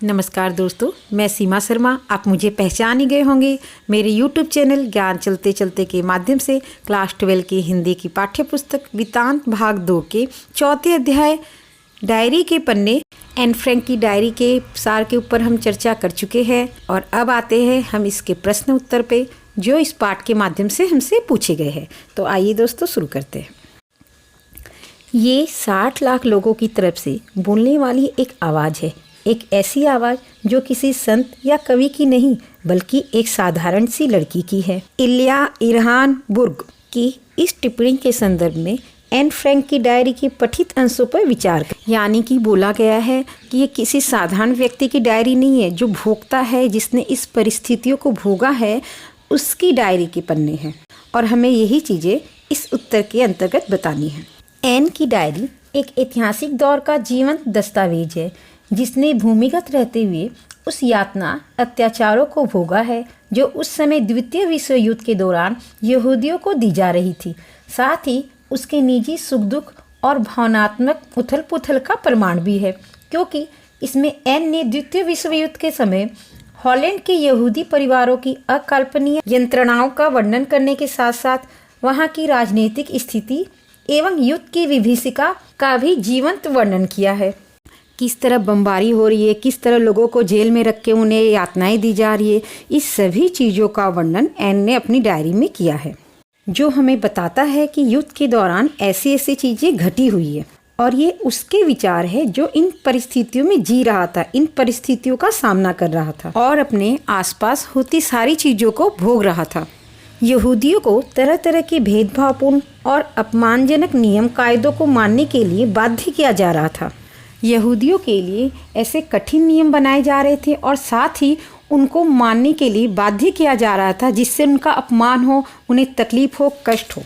नमस्कार दोस्तों, मैं सीमा शर्मा। आप मुझे पहचान ही गए होंगे मेरे YouTube चैनल ज्ञान चलते चलते के माध्यम से। क्लास 12 की हिंदी की पाठ्य पुस्तक वृत्तांत भाग 2 के चौथे अध्याय डायरी के पन्ने एन फ्रैंक की डायरी के सार के ऊपर हम चर्चा कर चुके हैं और अब आते हैं हम इसके प्रश्न उत्तर पे जो इस पाठ के माध्यम से हमसे पूछे गए हैं। तो आइए दोस्तों शुरू करते हैं। ये 60 लाख लोगों की तरफ से बोलने वाली एक आवाज़ है, एक ऐसी आवाज़ जो किसी संत या कवि की नहीं बल्कि एक साधारण सी लड़की की है। इल्या इरहानबुर्ग की इस टिप्पणी के संदर्भ में एन फ्रैंक की डायरी के पठित अंशों पर विचार कर, यानी कि बोला गया है कि ये किसी साधारण व्यक्ति की डायरी नहीं है जो भोगता है, जिसने इस परिस्थितियों को भोगा है, उसकी डायरी के पन्ने हैं और हमें यही चीज़ें इस उत्तर के अंतर्गत बतानी है। एन की डायरी एक ऐतिहासिक दौर का जीवंत दस्तावेज है जिसने भूमिगत रहते हुए उस यातना अत्याचारों को भोगा है जो उस समय द्वितीय विश्व युद्ध के दौरान यहूदियों को दी जा रही थी। साथ ही उसके निजी सुख दुख और भावनात्मक उथल पुथल का प्रमाण भी है, क्योंकि इसमें एन ने द्वितीय विश्व युद्ध के समय हॉलैंड के यहूदी परिवारों की अकल्पनीय यंत्रणाओं का वर्णन करने के साथ साथ वहाँ की राजनीतिक स्थिति एवं युद्ध की विभीषिका का भी जीवंत वर्णन किया है। किस तरह बमबारी हो रही है, किस तरह लोगों को जेल में रख के उन्हें यातनाएं दी जा रही है, इस सभी चीज़ों का वर्णन एन ने अपनी डायरी में किया है, जो हमें बताता है कि युद्ध के दौरान ऐसी ऐसी चीज़ें घटी हुई है और ये उसके विचार है जो इन परिस्थितियों में जी रहा था, इन परिस्थितियों का सामना कर रहा था और अपने आसपास होती सारी चीज़ों को भोग रहा था। यहूदियों को तरह तरह के भेदभावपूर्ण और अपमानजनक नियम कायदों को मानने के लिए बाध्य किया जा रहा था। यहूदियों के लिए ऐसे कठिन नियम बनाए जा रहे थे और साथ ही उनको मानने के लिए बाध्य किया जा रहा था जिससे उनका अपमान हो, उन्हें तकलीफ हो, कष्ट हो।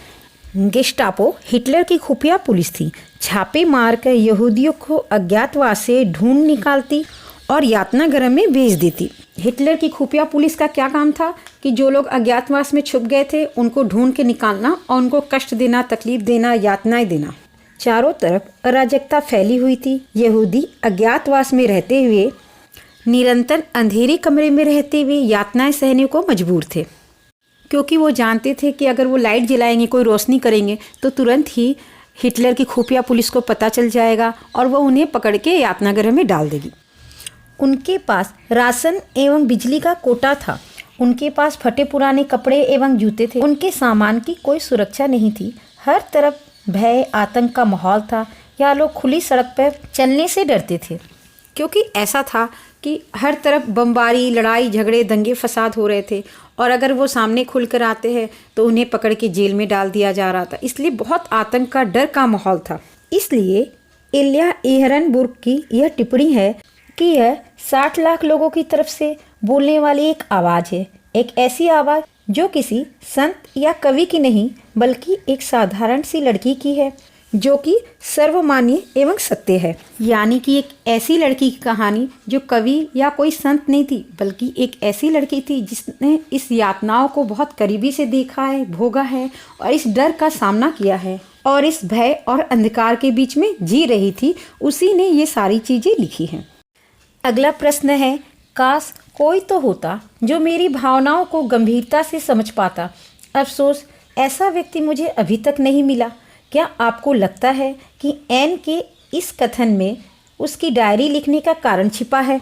गेस्टापो हिटलर की खुफिया पुलिस थी। छापे मारकर यहूदियों को अज्ञातवास से ढूंढ निकालती और यातना गृह में भेज देती। हिटलर की खुफिया पुलिस का क्या काम था कि जो लोग अज्ञातवास में छुप गए थे उनको ढूंढ के निकालना और उनको कष्ट देना, तकलीफ देना, यातनाएं देना। चारों तरफ अराजकता फैली हुई थी। यहूदी अज्ञातवास में रहते हुए, निरंतर अंधेरे कमरे में रहते हुए यातनाएं सहने को मजबूर थे, क्योंकि वो जानते थे कि अगर वो लाइट जलाएंगे, कोई रोशनी करेंगे तो तुरंत ही हिटलर की खुफिया पुलिस को पता चल जाएगा और वो उन्हें पकड़ के यातनागृह में डाल देगी। उनके पास राशन एवं बिजली का कोटा था। उनके पास फटे पुराने कपड़े एवं जूते थे। उनके सामान की कोई सुरक्षा नहीं थी। हर तरफ भय, आतंक का माहौल था। या लोग खुली सड़क पर चलने से डरते थे, क्योंकि ऐसा था कि हर तरफ बमबारी, लड़ाई झगड़े, दंगे फसाद हो रहे थे और अगर वो सामने खुलकर आते हैं तो उन्हें पकड़ के जेल में डाल दिया जा रहा था। इसलिए बहुत आतंक का, डर का माहौल था। इसलिए इल्या इरहानबुर्ग की यह टिप्पणी है कि यह 60 लाख लोगों की तरफ से बोलने वाली एक आवाज़ है, एक ऐसी आवाज़ जो किसी संत या कवि की नहीं बल्कि एक साधारण सी लड़की की है, जो कि सर्वमान्य एवं सत्य है। यानी कि एक ऐसी लड़की की कहानी जो कवि या कोई संत नहीं थी बल्कि एक ऐसी लड़की थी जिसने इस यातनाओं को बहुत करीबी से देखा है, भोगा है और इस डर का सामना किया है और इस भय और अंधकार के बीच में जी रही थी। उसी ने ये सारी चीज़ें लिखी हैं। अगला प्रश्न है, काश कोई तो होता जो मेरी भावनाओं को गंभीरता से समझ पाता। अफसोस ऐसा व्यक्ति मुझे अभी तक नहीं मिला। क्या आपको लगता है कि एन के इस कथन में उसकी डायरी लिखने का कारण छिपा है?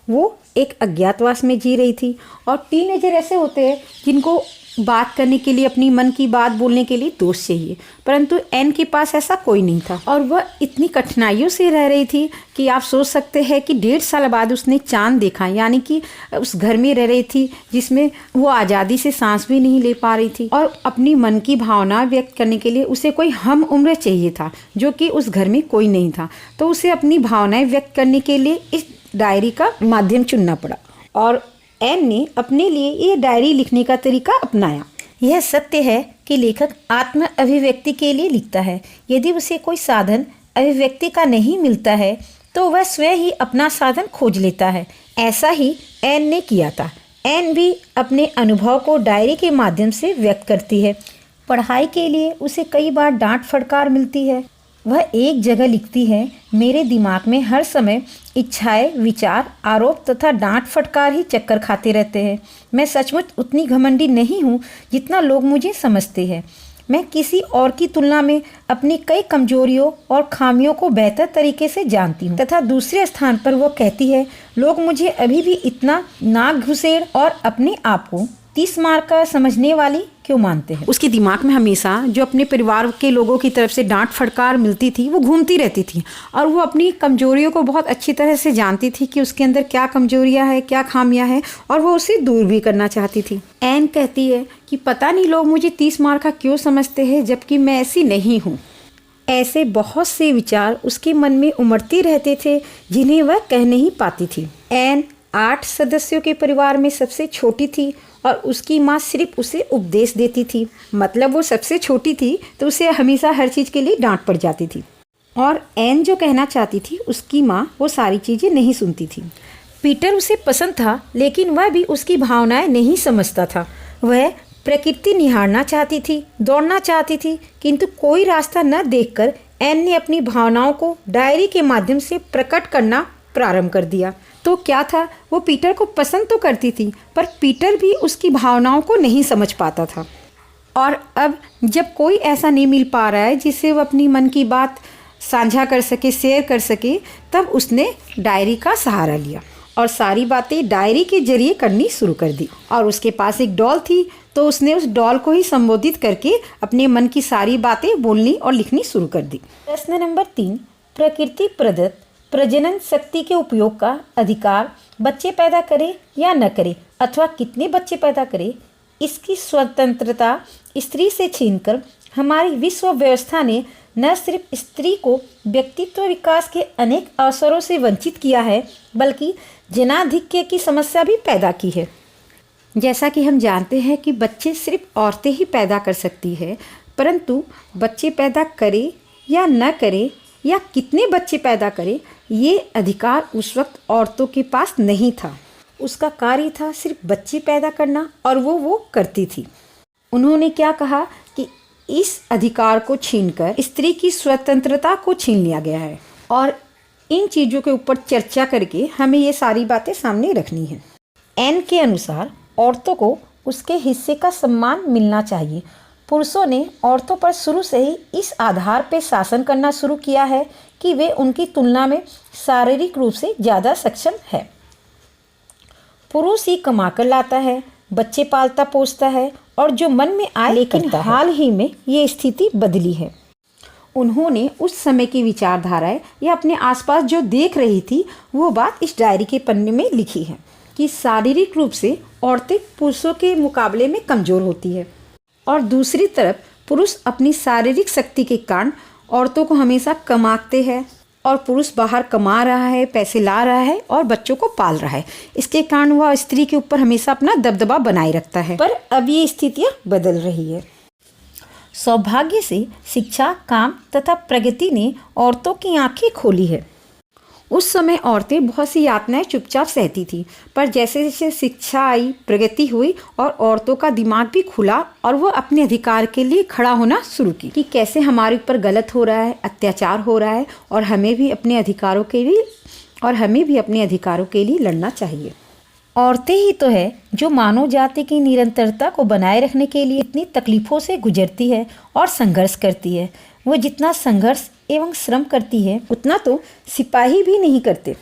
वो एक अज्ञातवास में जी रही थी और टीनेजर ऐसे होते हैं जिनको बात करने के लिए, अपनी मन की बात बोलने के लिए दोस्त चाहिए, परंतु एन के पास ऐसा कोई नहीं था और वह इतनी कठिनाइयों से रह रही थी कि आप सोच सकते हैं कि 1.5 साल बाद उसने चांद देखा। यानी कि उस घर में रह रही थी जिसमें वो आज़ादी से सांस भी नहीं ले पा रही थी और अपनी मन की भावना व्यक्त करने के लिए उसे कोई हम उम्र चाहिए था, जो कि उस घर में कोई नहीं था। तो उसे अपनी भावनाएं व्यक्त करने के लिए इस डायरी का माध्यम चुनना पड़ा और एन ने अपने लिए ये डायरी लिखने का तरीका अपनाया। यह सत्य है कि लेखक आत्म अभिव्यक्ति के लिए लिखता है। यदि उसे कोई साधन अभिव्यक्ति का नहीं मिलता है तो वह स्वयं ही अपना साधन खोज लेता है। ऐसा ही एन ने किया था। एन भी अपने अनुभव को डायरी के माध्यम से व्यक्त करती है। पढ़ाई के लिए उसे कई बार डांट फटकार मिलती है। वह एक जगह लिखती है, मेरे दिमाग में हर समय इच्छाएं, विचार, आरोप तथा डांट फटकार ही चक्कर खाते रहते हैं। मैं सचमुच उतनी घमंडी नहीं हूँ जितना लोग मुझे समझते हैं। मैं किसी और की तुलना में अपनी कई कमजोरियों और खामियों को बेहतर तरीके से जानती हूँ। तथा दूसरे स्थान पर वो कहती है, लोग मुझे अभी भी इतना नाक घुसेड़ और अपने आप को 30 मार का समझने वाली क्यों मानते हैं। उसके दिमाग में हमेशा जो अपने परिवार के लोगों की तरफ से डांट फटकार मिलती थी वो घूमती रहती थी, और वो अपनी कमजोरियों को बहुत अच्छी तरह से जानती थी कि उसके अंदर क्या कमजोरियां हैं, क्या खामियां हैं, और वो उसे दूर भी करना चाहती थी। एन कहती है कि पता नहीं लोग मुझे 30 मार का क्यों समझते हैं, जबकि मैं ऐसी नहीं हूँ। ऐसे बहुत से विचार उसके मन में उमड़ते रहते थे जिन्हें वह कह नहीं पाती थी। एन 8 सदस्यों के परिवार में सबसे छोटी थी और उसकी माँ सिर्फ उसे उपदेश देती थी। मतलब वो सबसे छोटी थी तो उसे हमेशा हर चीज़ के लिए डांट पड़ जाती थी, और एन जो कहना चाहती थी उसकी माँ वो सारी चीज़ें नहीं सुनती थी। पीटर उसे पसंद था, लेकिन वह भी उसकी भावनाएं नहीं समझता था। वह प्रकृति निहारना चाहती थी, दौड़ना चाहती थी, किंतु कोई रास्ता न देखकर एन ने अपनी भावनाओं को डायरी के माध्यम से प्रकट करना प्रारंभ कर दिया। तो क्या था, वो पीटर को पसंद तो करती थी, पर पीटर भी उसकी भावनाओं को नहीं समझ पाता था। और अब जब कोई ऐसा नहीं मिल पा रहा है जिससे वो अपनी मन की बात साझा कर सके, शेयर कर सके, तब उसने डायरी का सहारा लिया और सारी बातें डायरी के जरिए करनी शुरू कर दी। और उसके पास एक डॉल थी, तो उसने उस डॉल को ही संबोधित करके अपने मन की सारी बातें बोलनी और लिखनी शुरू कर दी। प्रश्न नंबर 3, प्रकृति प्रदत्त प्रजनन शक्ति के उपयोग का अधिकार बच्चे पैदा करे या न करे, अथवा कितने बच्चे पैदा करे, इसकी स्वतंत्रता स्त्री से छीनकर हमारी विश्व व्यवस्था ने न सिर्फ स्त्री को व्यक्तित्व विकास के अनेक अवसरों से वंचित किया है, बल्कि जनाधिक्य की समस्या भी पैदा की है। जैसा कि हम जानते हैं कि बच्चे सिर्फ औरतें ही पैदा कर सकती है, परंतु बच्चे पैदा करे या न करे या कितने बच्चे पैदा करे, ये अधिकार उस वक्त औरतों के पास नहीं था। उसका कार्य था सिर्फ बच्चे पैदा करना, और वो करती थी। उन्होंने क्या कहा कि इस अधिकार को छीनकर स्त्री की स्वतंत्रता को छीन लिया गया है, और इन चीज़ों के ऊपर चर्चा करके हमें ये सारी बातें सामने रखनी है। एन के अनुसार औरतों को उसके हिस्से का सम्मान मिलना चाहिए। पुरुषों ने औरतों पर शुरू से ही इस आधार पर शासन करना शुरू किया है कि वे उनकी तुलना में शारीरिक रूप से ज़्यादा सक्षम है। पुरुष ही कमा कर लाता है, बच्चे पालता पोसता है और जो मन में आए, लेकिन हाल ही में ये स्थिति बदली है। उन्होंने उस समय की विचारधाराएं या अपने आसपास जो देख रही थी वो बात इस डायरी के पन्ने में लिखी है कि शारीरिक रूप से औरतें पुरुषों के मुकाबले में कमज़ोर होती है, और दूसरी तरफ पुरुष अपनी शारीरिक शक्ति के कारण औरतों को हमेशा कमाते हैं, और पुरुष बाहर कमा रहा है, पैसे ला रहा है और बच्चों को पाल रहा है। इसके कारण वह स्त्री के ऊपर हमेशा अपना दबदबा बनाए रखता है। पर अब ये स्थितियाँ बदल रही है। सौभाग्य से शिक्षा, काम तथा प्रगति ने औरतों की आंखें खोली है। उस समय औरतें बहुत सी यातनाएं चुपचाप सहती थी, पर जैसे जैसे शिक्षा आई, प्रगति हुई और औरतों का दिमाग भी खुला, और वह अपने अधिकार के लिए खड़ा होना शुरू की कि कैसे हमारे ऊपर गलत हो रहा है, अत्याचार हो रहा है, और हमें भी अपने अधिकारों के लिए लड़ना चाहिए। औरतें ही तो है जो मानव जाति की निरंतरता को बनाए रखने के लिए इतनी तकलीफ़ों से गुजरती है और संघर्ष करती है। वो जितना संघर्ष एवं श्रम करती है उतना तो सिपाही भी नहीं करते।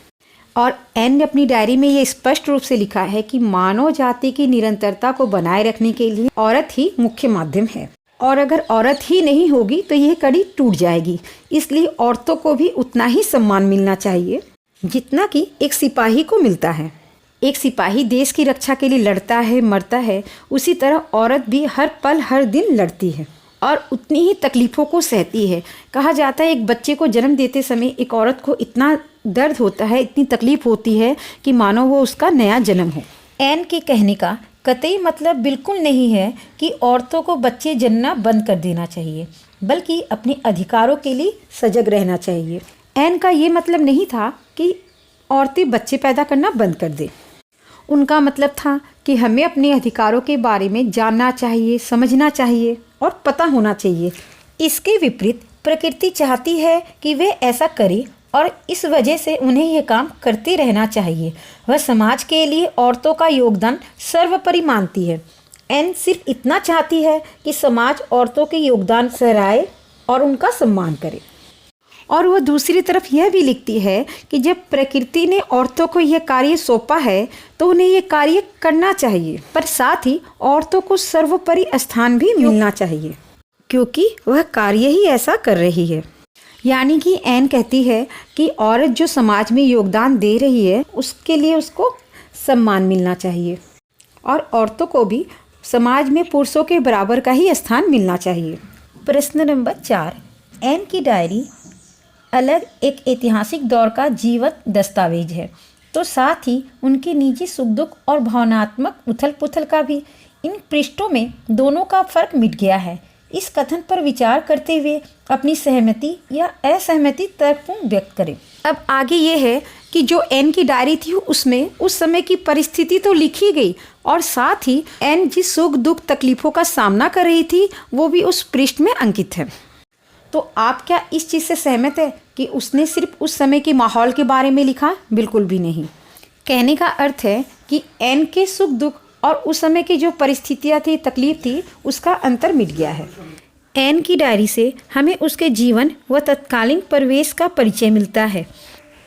और एन ने अपनी डायरी में ये स्पष्ट रूप से लिखा है कि मानव जाति की निरंतरता को बनाए रखने के लिए औरत ही मुख्य माध्यम है, और अगर औरत ही नहीं होगी तो यह कड़ी टूट जाएगी। इसलिए औरतों को भी उतना ही सम्मान मिलना चाहिए जितना कि एक सिपाही को मिलता है। एक सिपाही देश की रक्षा के लिए लड़ता है, मरता है, उसी तरह औरत भी हर पल हर दिन लड़ती है और उतनी ही तकलीफ़ों को सहती है। कहा जाता है एक बच्चे को जन्म देते समय एक औरत को इतना दर्द होता है, इतनी तकलीफ़ होती है कि मानो वो उसका नया जन्म हो। एन के कहने का कतई मतलब बिल्कुल नहीं है कि औरतों को बच्चे जन्ना बंद कर देना चाहिए, बल्कि अपने अधिकारों के लिए सजग रहना चाहिए। एन का ये मतलब नहीं था कि औरतें बच्चे पैदा करना बंद कर दें। उनका मतलब था कि हमें अपने अधिकारों के बारे में जानना चाहिए, समझना चाहिए और पता होना चाहिए। इसके विपरीत प्रकृति चाहती है कि वे ऐसा करें और इस वजह से उन्हें यह काम करते रहना चाहिए। वह समाज के लिए औरतों का योगदान सर्वोपरि मानती है। एन सिर्फ इतना चाहती है कि समाज औरतों के योगदान सराहे और उनका सम्मान करे। और वह दूसरी तरफ यह भी लिखती है कि जब प्रकृति ने औरतों को यह कार्य सौंपा है तो उन्हें यह कार्य करना चाहिए, पर साथ ही औरतों को सर्वोपरि स्थान भी मिलना चाहिए, क्योंकि वह कार्य ही ऐसा कर रही है। यानी कि एन कहती है कि औरत जो समाज में योगदान दे रही है उसके लिए उसको सम्मान मिलना चाहिए और औरतों को भी समाज में पुरुषों के बराबर का ही स्थान मिलना चाहिए। प्रश्न नंबर 4। एन की डायरी अलग एक ऐतिहासिक दौर का जीवंत दस्तावेज है, तो साथ ही उनके निजी सुख दुख और भावनात्मक उथल पुथल का भी। इन पृष्ठों में दोनों का फर्क मिट गया है। इस कथन पर विचार करते हुए अपनी सहमति या असहमति तर्कपूर्ण व्यक्त करें। अब आगे ये है कि जो एन की डायरी थी उसमें उस समय की परिस्थिति तो लिखी गई और साथ ही एन जिस सुख दुख तकलीफों का सामना कर रही थी वो भी उस पृष्ठ में अंकित है। तो आप क्या इस चीज़ से सहमत है कि उसने सिर्फ उस समय के माहौल के बारे में लिखा? बिल्कुल भी नहीं। कहने का अर्थ है कि एन के सुख दुख और उस समय की जो परिस्थितियाँ थी, तकलीफ थी, उसका अंतर मिट गया है। एन की डायरी से हमें उसके जीवन व तत्कालीन परिवेश का परिचय मिलता है।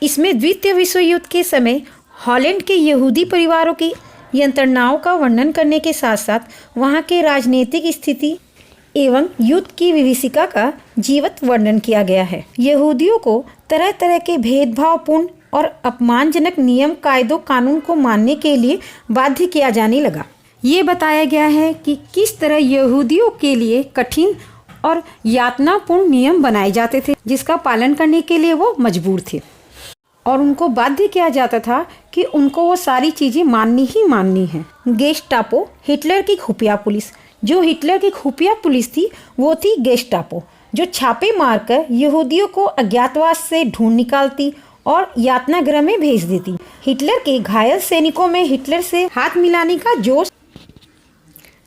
इसमें द्वितीय विश्व युद्ध के समय हॉलैंड के यहूदी परिवारों की यंत्रणाओं का वर्णन करने के साथ साथ वहाँ के राजनीतिक स्थिति एवं युद्ध की विभीषिका का जीवंत वर्णन किया गया है। यहूदियों को तरह तरह के भेदभावपूर्ण और अपमानजनक नियम कायदों कानून को मानने के लिए बाध्य किया जाने लगा। ये बताया गया है कि किस तरह यहूदियों के लिए कठिन और यातनापूर्ण नियम बनाए जाते थे जिसका पालन करने के लिए वो मजबूर थे और उनको बाध्य किया जाता था कि उनको वो सारी चीज़ें माननी ही माननी है। गेस्टापो हिटलर की खुफिया पुलिस, जो हिटलर की खुफिया पुलिस थी वो थी गेस्टापो, जो छापे मारकर यहूदियों को अज्ञातवास से ढूंढ निकालती और यातना गृह में भेज देती। हिटलर के घायल सैनिकों में हिटलर से हाथ मिलाने का जोश,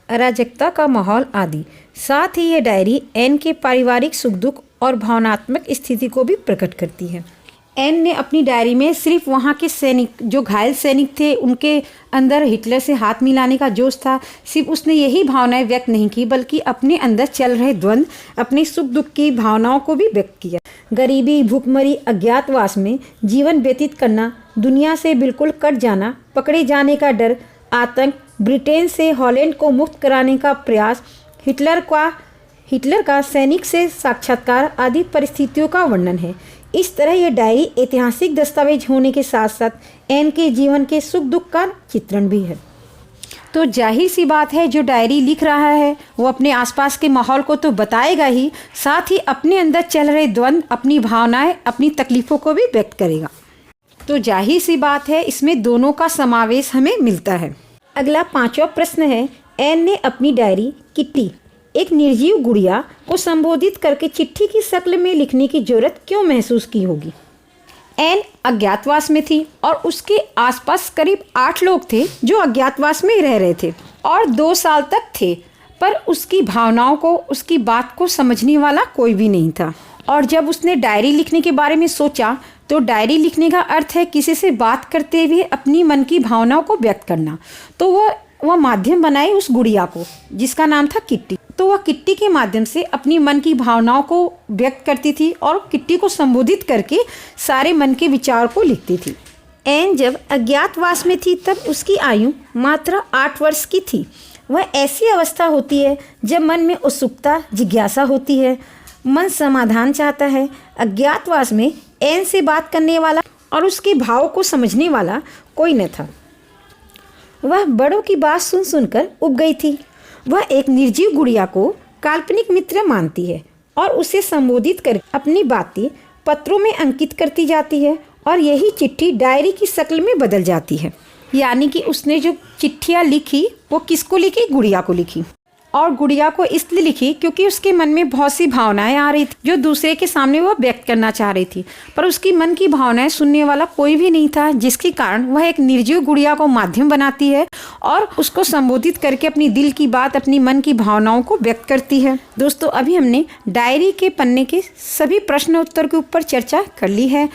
अराजकता का माहौल आदि। साथ ही यह डायरी एन के पारिवारिक सुख दुख और भावनात्मक स्थिति को भी प्रकट करती है। एन ने अपनी डायरी में सिर्फ वहाँ के सैनिक, जो घायल सैनिक थे, उनके अंदर हिटलर से हाथ मिलाने का जोश था, सिर्फ उसने यही भावनाएं व्यक्त नहीं की बल्कि अपने अंदर चल रहे द्वंद्व, अपने सुख दुख की भावनाओं को भी व्यक्त किया। गरीबी, भूखमरी, अज्ञातवास में जीवन व्यतीत करना, दुनिया से बिल्कुल कट जाना, पकड़े जाने का डर, आतंक, ब्रिटेन से हॉलैंड को मुक्त कराने का प्रयास, हिटलर का सैनिक से साक्षात्कार आदि परिस्थितियों का वर्णन है। इस तरह यह डायरी ऐतिहासिक दस्तावेज होने के साथ साथ एन के जीवन के सुख दुख का चित्रण भी है। तो जाहिर सी बात है जो डायरी लिख रहा है वो अपने आसपास के माहौल को तो बताएगा ही, साथ ही अपने अंदर चल रहे द्वंद्व, अपनी भावनाएं, अपनी तकलीफ़ों को भी व्यक्त करेगा। तो जाहिर सी बात है इसमें दोनों का समावेश हमें मिलता है। अगला 5वां प्रश्न है, एन ने अपनी डायरी किट्टी, एक निर्जीव गुड़िया को संबोधित करके चिट्ठी की शक्ल में लिखने की जरूरत क्यों महसूस की होगी? एन अज्ञातवास में थी और उसके आसपास करीब 8 लोग थे जो अज्ञातवास में रह रहे थे और 2 साल तक थे, पर उसकी भावनाओं को, उसकी बात को समझने वाला कोई भी नहीं था। और जब उसने डायरी लिखने के बारे में सोचा तो डायरी लिखने का अर्थ है किसी से बात करते हुए अपनी मन की भावनाओं को व्यक्त करना। तो वह माध्यम बनाई उस गुड़िया को जिसका नाम था किट्टी। तो वह किट्टी के माध्यम से अपनी मन की भावनाओं को व्यक्त करती थी और किट्टी को संबोधित करके सारे मन के विचार को लिखती थी। एन जब अज्ञातवास में थी तब उसकी आयु मात्र 8 वर्ष की थी। वह ऐसी अवस्था होती है जब मन में उत्सुकता, जिज्ञासा होती है, मन समाधान चाहता है। अज्ञातवास में एन से बात करने वाला और उसके भाव को समझने वाला कोई न था। वह बड़ों की बात सुन सुनकर उब गई थी। वह एक निर्जीव गुड़िया को काल्पनिक मित्र मानती है और उसे संबोधित कर अपनी बातें पत्रों में अंकित करती जाती है और यही चिट्ठी डायरी की शक्ल में बदल जाती है। यानी कि उसने जो चिट्ठियाँ लिखी वो किसको लिखी? गुड़िया को लिखी। और गुड़िया को इसलिए लिखी क्योंकि उसके मन में बहुत सी भावनाएं आ रही थी जो दूसरे के सामने वह व्यक्त करना चाह रही थी, पर उसकी मन की भावनाएं सुनने वाला कोई भी नहीं था, जिसके कारण वह एक निर्जीव गुड़िया को माध्यम बनाती है और उसको संबोधित करके अपनी दिल की बात, अपनी मन की भावनाओं को व्यक्त करती है। दोस्तों, अभी हमने डायरी के पन्ने के सभी प्रश्न उत्तर के ऊपर चर्चा कर ली है।